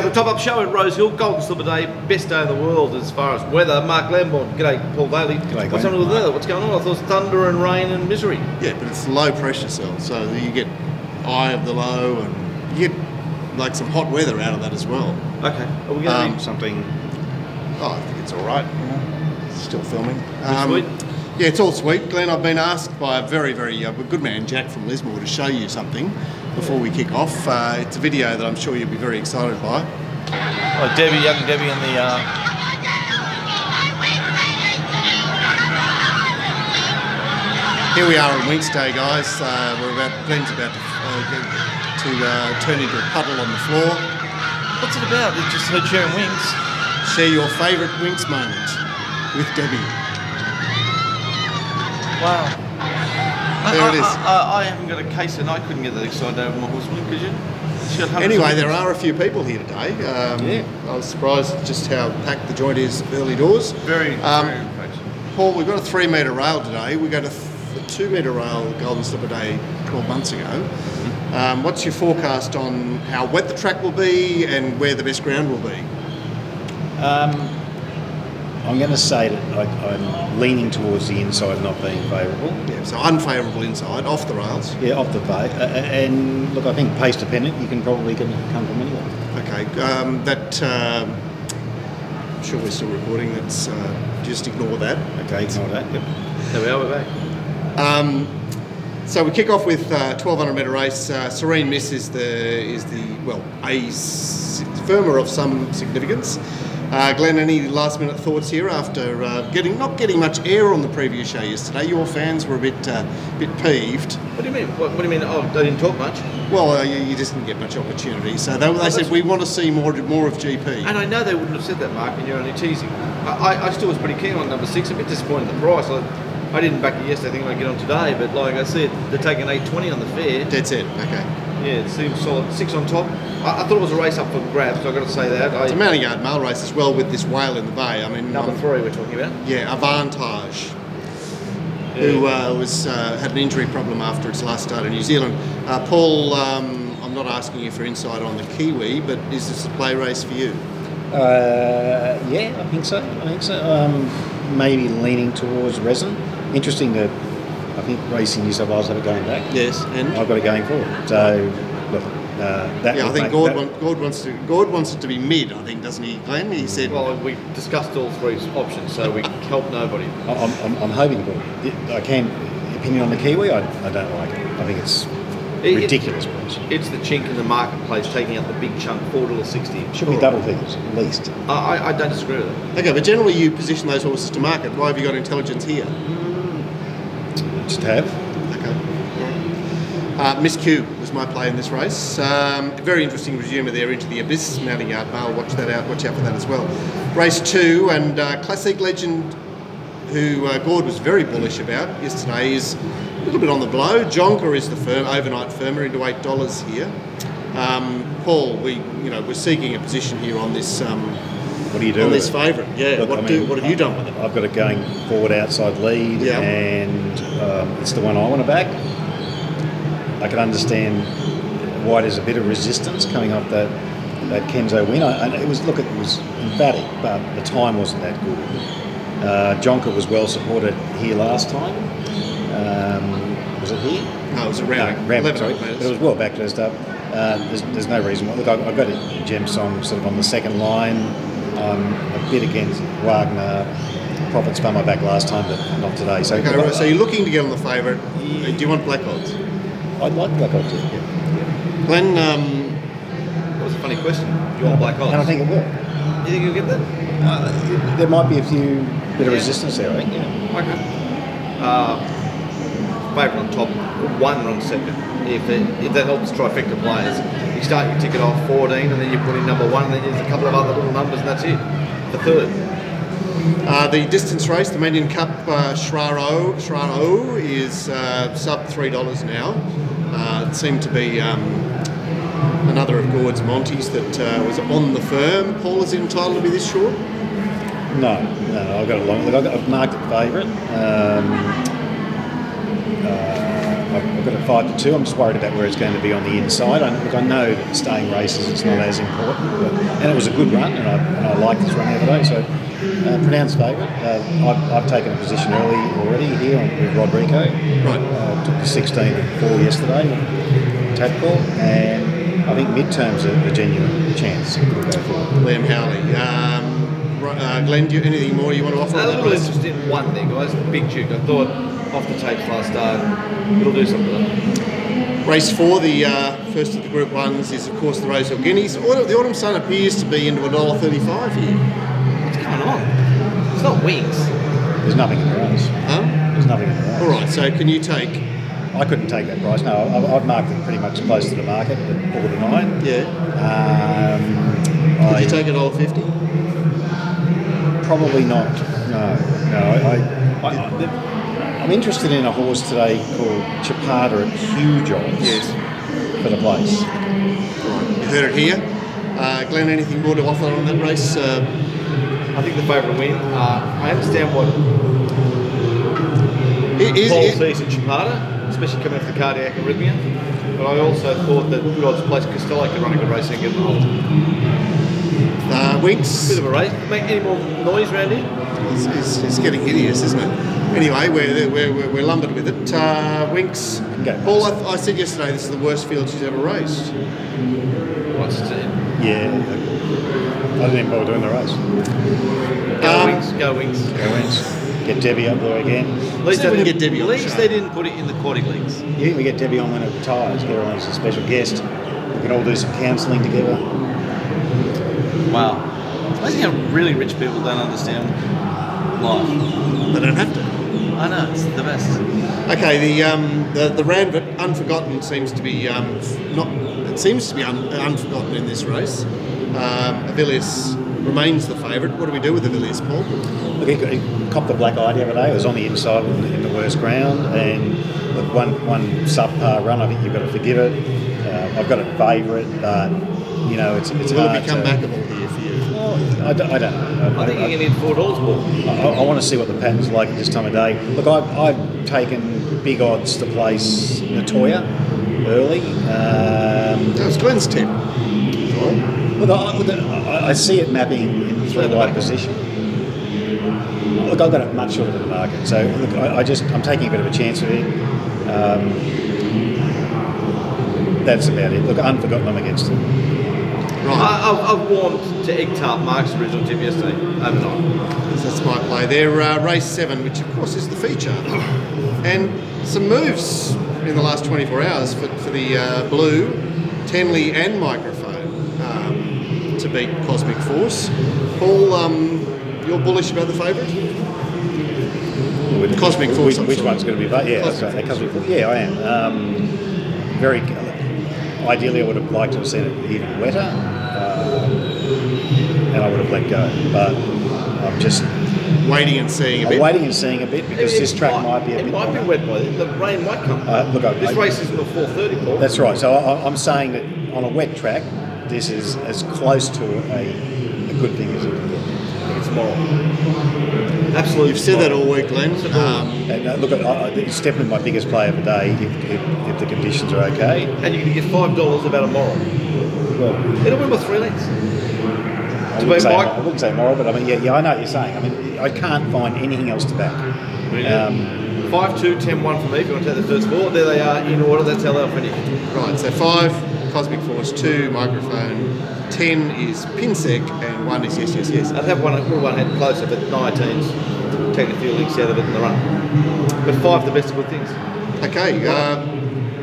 The top-up show at Rosehill, Golden Slipper Day, best day in the world as far as weather. Mark Lambourne, g'day, Paul Daly. G'day, What's happening with the weather? What's going on? I thought it was thunder and rain and misery. Yeah, but it's low pressure cell, so you get eye of the low, and you get like some hot weather out of that as well. Okay, are we going to do something? Oh, I think it's all right. Still filming. sweet? Yeah, it's all sweet. Glenn, I've been asked by a very good man, Jack from Lismore, to show you something before we kick off. It's a video that I'm sure you'll be very excited by. Oh, Debbie, young Debbie in the... Here we are on Winks Day, guys. Glenn's about to turn into a puddle on the floor. What's it about? It's just her sharing wings. Share your favourite Winks moment with Debbie. Wow. There it is. I haven't got a case and I couldn't get that excited over my horseman, could you? Anyway, there are a few people here today. Yeah. I was surprised just how packed the joint is early doors. Very packed. Paul, we've got a 3 metre rail today. We got a 2 metre rail Golden Slipper Day 12 months ago. What's your forecast on how wet the track will be and where the best ground will be? I'm going to say that I'm leaning towards the inside not being favourable. Yeah, so unfavourable inside, off the rails. Yeah, off the pace. And look, I think pace dependent, you can probably come from anywhere. Okay, I'm sure we're still recording. That's just ignore that. Okay, ignore that. Yep. There we are, we're back. So we kick off with 1200 metre race. Serene Miss is a firmer of some significance. Glenn, any last minute thoughts here after not getting much air on the previous show yesterday? Your fans were a bit peeved. What do you mean? What do you mean? Oh, they didn't talk much? Well, you just didn't get much opportunity. So they said we want to see more of GP. And I know they wouldn't have said that, Mark, and you're only teasing. I still was pretty keen on number 6. A bit disappointed in the price. I didn't back it yesterday. I think I'd get on today, but like I said, they're taking 8.20 on the fair. That's it. Okay. Yeah, it seems solid. 6 on top. I thought it was a race up for grabs, so I've got to say that. It's a mounting yard mail race as well with this whale in the bay. I mean, number 3 we're talking about. Yeah, Avantage, who had an injury problem after its last start in New Zealand. Paul, I'm not asking you for insight on the Kiwi, but is this a play race for you? Yeah, I think so. Maybe leaning towards Resin. Interesting that I think Racing New South Wales have it going back. Yes, and I've got it going forward. So look, that. Yeah, I think Gord wants it to be mid. I think, doesn't he, Glenn? He said. Well, we discussed all 3 options, so we help nobody. I'm hoping for it. Opinion on the Kiwi, I don't like it. I think it's ridiculous price. It's the chink in the marketplace taking up the big chunk, $4.60. Should be double figures at least. I don't disagree with that. Okay, but generally you position those horses to market. Why have you got intelligence here? Just have. Okay. Miss Q was my play in this race. Very interesting resumer there into the Abyss, mounting yard mail. Watch that out. Watch out for that as well. Race 2 and Classic Legend, who Gord was very bullish about yesterday, is a little bit on the blow. Jonker is the overnight firmer into $8 here. Paul, we're seeking a position here on this. What do you do on this favourite? Yeah. Look, what have you done with it? I've got it going forward outside lead, and it's the one I want to back. I can understand why there's a bit of resistance coming off that Kenzo win. It was emphatic, but the time wasn't that good. Jonker was well supported here last time. Was it here? No, it was around. Sorry, but it was well backclosed up. There's no reason why. Look, I've got a gem song sort of on the second line. I'm a bit against Wagner. Profit spun my back last time, but not today. So, okay, right, so you're looking to get on the favourite. Yeah. Do you want black odds? I'd like black odds, yeah. Glenn, that was a funny question. Do you want black odds? And I think it will. You think you'll get that? There might be a bit of resistance there, I think. Yeah. Okay. Favourite on top, 1 on second. If that helps trifecta players, you start your ticket off 14, and then you put in number 1, and then there's a couple of other little numbers, and that's it. The third. The distance race, the Median Cup, Shraro is sub $3 now. It seemed to be another of Gord's Monties that was on the firm. Paul, is it entitled to be this short? No, I've got a long. Look, I've marked it favourite. I've got it 5-2. I'm just worried about where it's going to be on the inside. I know that staying races it's not as important, and it was a good run, and I liked this run the other day. So pronounced favourite. I've taken a position early already here with Rodrigo. Right. Took the 16-4 yesterday, Tadpole, and I think midterm's a genuine chance to go forward. Liam Howley. Glenn, do you anything more you want to offer? A little interest in one thing, guys. Big Duke. I thought off the tapes last start, it'll do something. Race 4, the first of the Group 1s, is of course the Rosehill Guineas. The Autumn Sun appears to be into $1.35 here. What's going on? It's not wings. There's nothing in the race. Huh? There's nothing in the race. All right, so can you take... I couldn't take that price. No, I've marked it pretty much close to the market at 4 to 9. Yeah. Could you take $1.50? Probably not. No. I'm interested in a horse today called Chapada at huge odds for the place. Right. You heard it here. Glenn, anything more to offer on that race? I think the favourite win. I understand what Paul sees in Chapada, especially coming off the cardiac arrhythmia. But I also thought that good odds place Costello could run a good race and get the hold. Winks. Bit of a race. Make any more noise around here? It's getting hideous, isn't it? Anyway, we're lumbered with it. Winks. Paul, I said yesterday this is the worst field she's ever raced. What's it? Yeah. I didn't even bother doing the race. Go Winks. Go Winks. Go Winks. Get Debbie up there again. At least they didn't get Debbie on the show. At least they didn't put it in the aquatic leagues. You think we get Debbie on when it retires, get her on as a special guest. We can all do some counselling together. Wow. It's amazing how really rich people don't understand life. They don't have to. I know, it's the best. Okay, the Randwick Unforgotten seems to be unforgotten in this race. Avilius remains the favourite. What do we do with Avilius, Paul? Look, he copped the black eye the other day. It was on the inside in the worst ground, and look, one subpar run. I think you've got to forgive it. I've got a favourite, but you know it's will hard it become to... backable here for you? Well, I don't know. I think you're going to hit $4, Paul. I want to see what the pattern's like at this time of day. Look, I've taken big odds to place Natoya early. That was Glenn's tip. Look, I see it mapping in the right position. Look, I've got it much shorter than the market, so look, I'm taking a bit of a chance with it. That's about it. Look, Unforgotten, I'm against it. Right. I've warmed to egg tart Mark's original tip yesterday, overnight. That's my play there. Race 7, which of course is the feature. And some moves in the last 24 hours for the Blue, Tenley and Microphone to beat Cosmic Force. Paul, you're bullish about the favourite? Cosmic Force. Which one's going to be? Yeah, Cosmic Force. Yeah, I am. Very. Ideally, I would have liked to have seen it even wetter, and I would have let go. But I'm just waiting and seeing a bit. Waiting and seeing a bit because this track might be a bit. It might be wet by then. The rain might come. This race isn't a 4:30, Paul. That's right. So I'm saying that on a wet track, this is as close to a good thing as it can get. It's moral. Absolutely. You've said that all week, Glenn. Look, it's definitely my biggest play of the day if the conditions are okay. And you can get $5 about a moral. Well, it'll win by 3 lengths. I wouldn't say moral, but I mean, yeah, I know what you're saying. I mean, I can't find anything else to back. 5, 2, 10, 1 for me. If you want to take the first 4, there they are in order. That's how they'll finish. Right. So 5, Cosmic Force. 2, Microphone. 10 is Pinsec, and 1 is Yes. I'd have one head closer, but 19's taking a few links out of it in the run. But 5, the best of good things. Okay,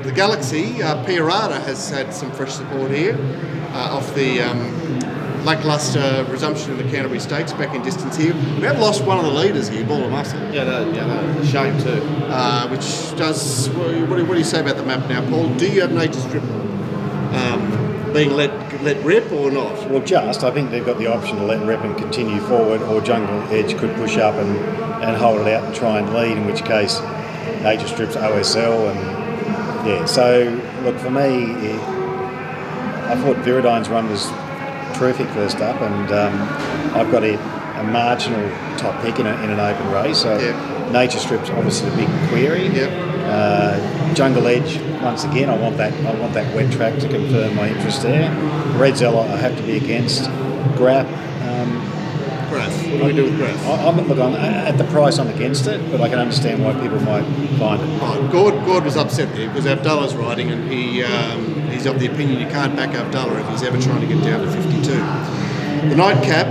the Galaxy, Piarada has had some fresh support here off the lacklustre resumption of the Canterbury Stakes back in distance here. We have lost one of the leaders here, Ball of Muscle. Yeah, no, shame too. Which does, what do you say about the map now, Paul? Do you have Nature Strip being let rip or not? Well, I think they've got the option to let rip and continue forward, or Jungle Edge could push up and hold it out and try and lead, in which case Nature Strip's OSL. And yeah, so look, for me, I thought Viridine's run was terrific first up, and I've got a marginal top pick in an open race. So Nature Strip's obviously the big query. Yep. Jungle Edge, once again, I want that wet track to confirm my interest there. Redzell, I have to be against. Grap. Graph. What do we do with Graph? Look, at the price, I'm against it, but I can understand why people might find it. Oh, Gord was upset there because Abdullah's riding, and he's of the opinion you can't back Abdullah if he's ever trying to get down to 52. The nightcap,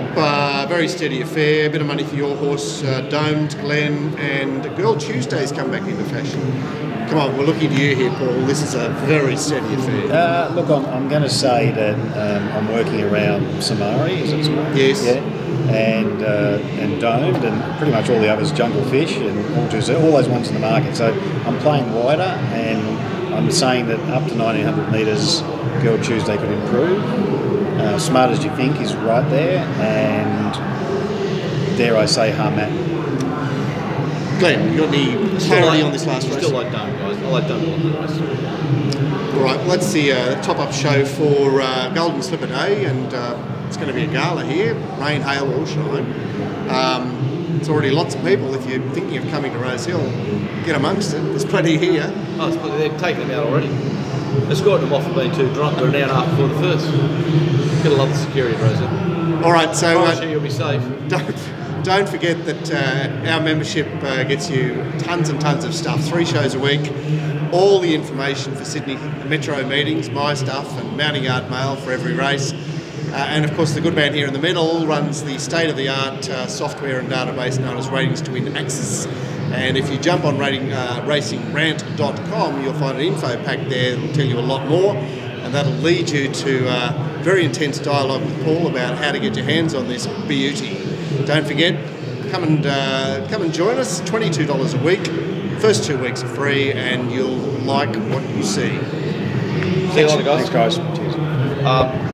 very steady affair, a bit of money for your horse, Domed, Glenn, and Girl Tuesday's come back into fashion. Come on, we're looking to you here, Paul. This is a very steady affair. Look, I'm going to say that I'm working around Samari, is it Samari? Yes. Yeah. And Domed, and pretty much all the others, Jungle Fish, and all those ones in the market. So I'm playing wider, and I'm saying that up to 1900 metres, Girl Tuesday could improve. Smart As You Think is right there, and dare I say, Harmat. Glenn, you got any clarity on this last race? Still like Dome, guys. I like Dome a lot in the race. All right, let's see the top-up show for Golden Slipper Day, and it's going to be a gala here, rain, hail or shine. It's already lots of people. If you're thinking of coming to Rosehill, get amongst it. There's plenty here. Oh, they've taken them out already. Escorting them off for being too drunk. They're an hour and a half before the first. Gotta love the security at Rosehill. All right, so I'm sure you'll be safe. Don't forget that our membership gets you tons and tons of stuff, 3 shows a week, all the information for Sydney Metro meetings, my stuff, and Mounting Yard Mail for every race. And of course the good man here in the middle runs the state-of-the-art software and database known as Ratings to Win Access. And if you jump on RacingRant.com, you'll find an info pack there that will tell you a lot more, and that'll lead you to very intense dialogue with Paul about how to get your hands on this beauty. Don't forget, come and join us. $22 a week. First 2 weeks are free, and you'll like what you see. See you later, guys. Thanks, guys. Cheers.